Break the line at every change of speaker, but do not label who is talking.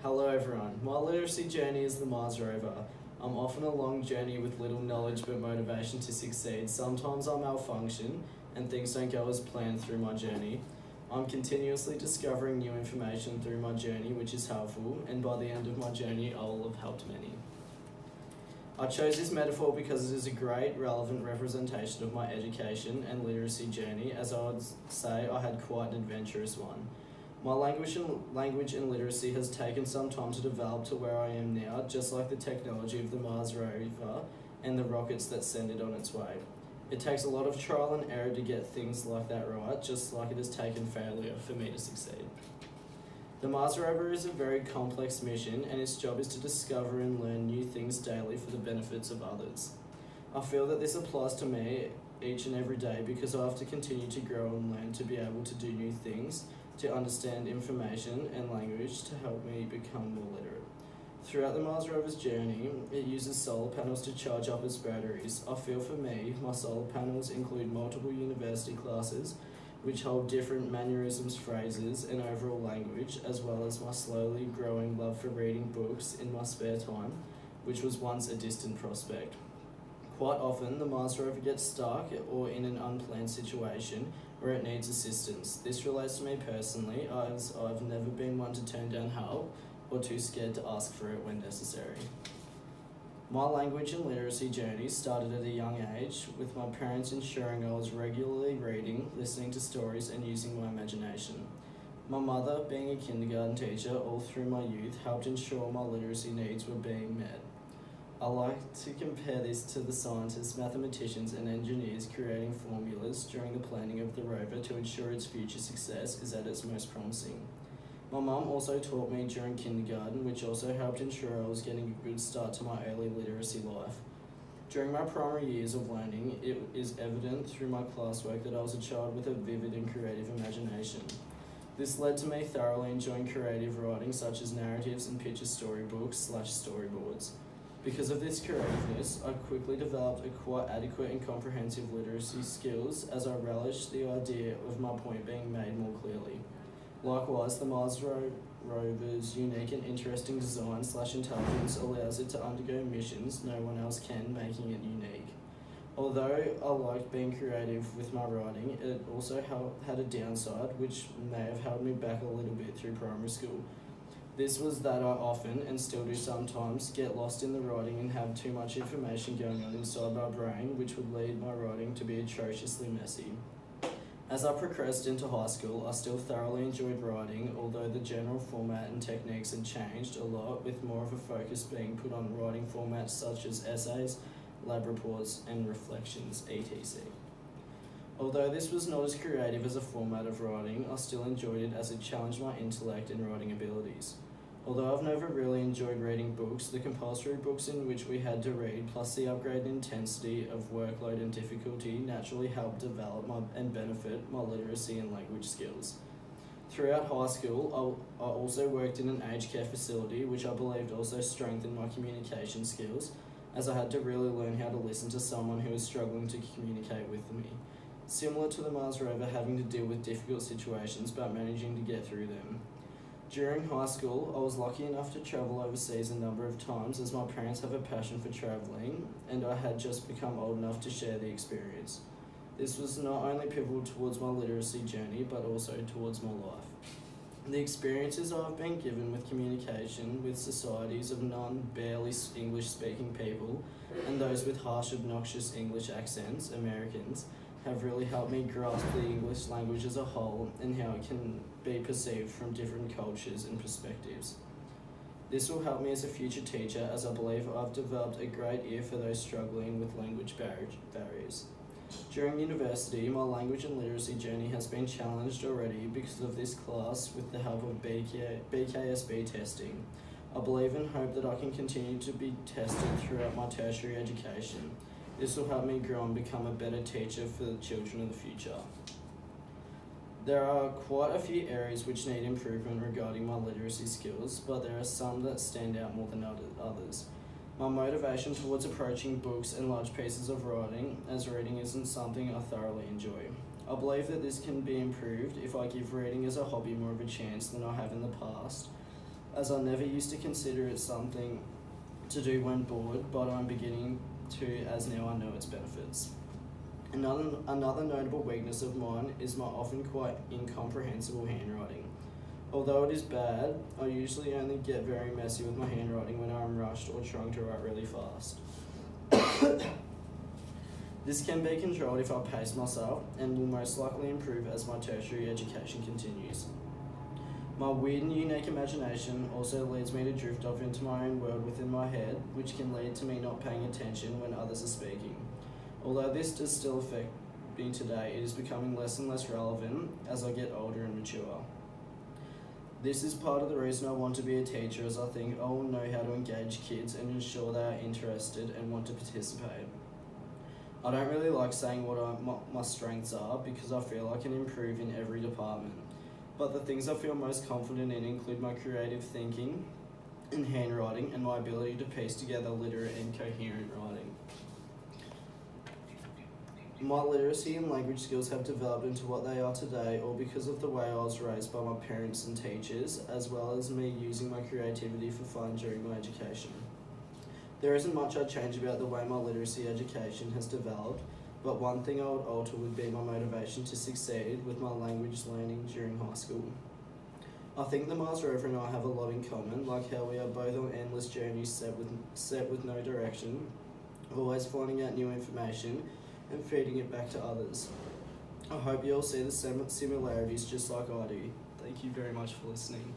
Hello everyone, my literacy journey is the Mars rover. I'm often a long journey with little knowledge but motivation to succeed. Sometimes I malfunction and things don't go as planned through my journey. I'm continuously discovering new information through my journey which is helpful, and by the end of my journey I will have helped many. I chose this metaphor because it is a great, relevant representation of my education and literacy journey, as I would say I had quite an adventurous one. My language and literacy has taken some time to develop to where I am now, just like the technology of the Mars rover and the rockets that send it on its way. It takes a lot of trial and error to get things like that right, just like it has taken failure for me to succeed. The Mars rover is a very complex mission, and its job is to discover and learn new things daily for the benefits of others. I feel that this applies to me each and every day because I have to continue to grow and learn to be able to do new things, to understand information and language to help me become more literate. Throughout the Mars rover's journey, it uses solar panels to charge up its batteries. I feel for me, my solar panels include multiple university classes which hold different mannerisms, phrases, and overall language, as well as my slowly growing love for reading books in my spare time, which was once a distant prospect. Quite often, the Mars rover gets stuck or in an unplanned situation where it needs assistance. This relates to me personally, as I've never been one to turn down help or too scared to ask for it when necessary. My language and literacy journey started at a young age, with my parents ensuring I was regularly reading, listening to stories, and using my imagination. My mother, being a kindergarten teacher all through my youth, helped ensure my literacy needs were being met. I like to compare this to the scientists, mathematicians, and engineers creating formulas during the planning of the rover to ensure its future success is at its most promising. My mum also taught me during kindergarten, which also helped ensure I was getting a good start to my early literacy life. During my primary years of learning, it is evident through my classwork that I was a child with a vivid and creative imagination. This led to me thoroughly enjoying creative writing such as narratives and picture storybooks/storyboards. Because of this creativeness, I quickly developed a quite adequate and comprehensive literacy skills as I relished the idea of my point being made more clearly. Likewise, the Mars rover's unique and interesting design/intelligence allows it to undergo missions no one else can, making it unique. Although I liked being creative with my writing, it also had a downside which may have held me back a little bit through primary school. This was that I often, and still do sometimes, get lost in the writing and have too much information going on inside my brain, which would lead my writing to be atrociously messy. As I progressed into high school, I still thoroughly enjoyed writing, although the general format and techniques had changed a lot, with more of a focus being put on writing formats such as essays, lab reports, and reflections, etc. Although this was not as creative as a format of writing, I still enjoyed it as it challenged my intellect and writing abilities. Although I've never really enjoyed reading books, the compulsory books in which we had to read, plus the upgraded intensity of workload and difficulty, naturally helped develop and benefit my literacy and language skills. Throughout high school, I also worked in an aged care facility, which I believed also strengthened my communication skills, as I had to really learn how to listen to someone who was struggling to communicate with me. Similar to the Mars rover, having to deal with difficult situations but managing to get through them. During high school, I was lucky enough to travel overseas a number of times, as my parents have a passion for travelling and I had just become old enough to share the experience. This was not only pivotal towards my literacy journey but also towards my life. The experiences I have been given with communication with societies of barely English speaking people and those with harsh, obnoxious English accents, Americans, have really helped me grasp the English language as a whole and how it can be perceived from different cultures and perspectives. This will help me as a future teacher, as I believe I've developed a great ear for those struggling with language barriers. During university, my language and literacy journey has been challenged already because of this class with the help of BKSB testing. I believe and hope that I can continue to be tested throughout my tertiary education. This will help me grow and become a better teacher for the children of the future. There are quite a few areas which need improvement regarding my literacy skills, but there are some that stand out more than others. My motivation towards approaching books and large pieces of writing, as reading isn't something I thoroughly enjoy. I believe that this can be improved if I give reading as a hobby more of a chance than I have in the past. as I never used to consider it something to do when bored, but I'm beginning to as now I know its benefits. Another notable weakness of mine is my often quite incomprehensible handwriting. Although it is bad, I usually only get very messy with my handwriting when I'm rushed or trying to write really fast. This can be controlled if I pace myself and will most likely improve as my tertiary education continues. My weird and unique imagination also leads me to drift off into my own world within my head, which can lead to me not paying attention when others are speaking. Although this does still affect me today, it is becoming less and less relevant as I get older and mature. This is part of the reason I want to be a teacher, as I think I will know how to engage kids and ensure they are interested and want to participate. I don't really like saying what my strengths are because I feel I can improve in every department. But the things I feel most confident in include my creative thinking and handwriting and my ability to piece together literate and coherent writing. My literacy and language skills have developed into what they are today, all because of the way I was raised by my parents and teachers, as well as me using my creativity for fun during my education. There isn't much I'd change about the way my literacy education has developed, but one thing I would alter would be my motivation to succeed with my language learning during high school. I think the Mars rover and I have a lot in common, like how we are both on endless journeys set with no direction, always finding out new information and feeding it back to others. I hope you all see the similarities just like I do. Thank you very much for listening.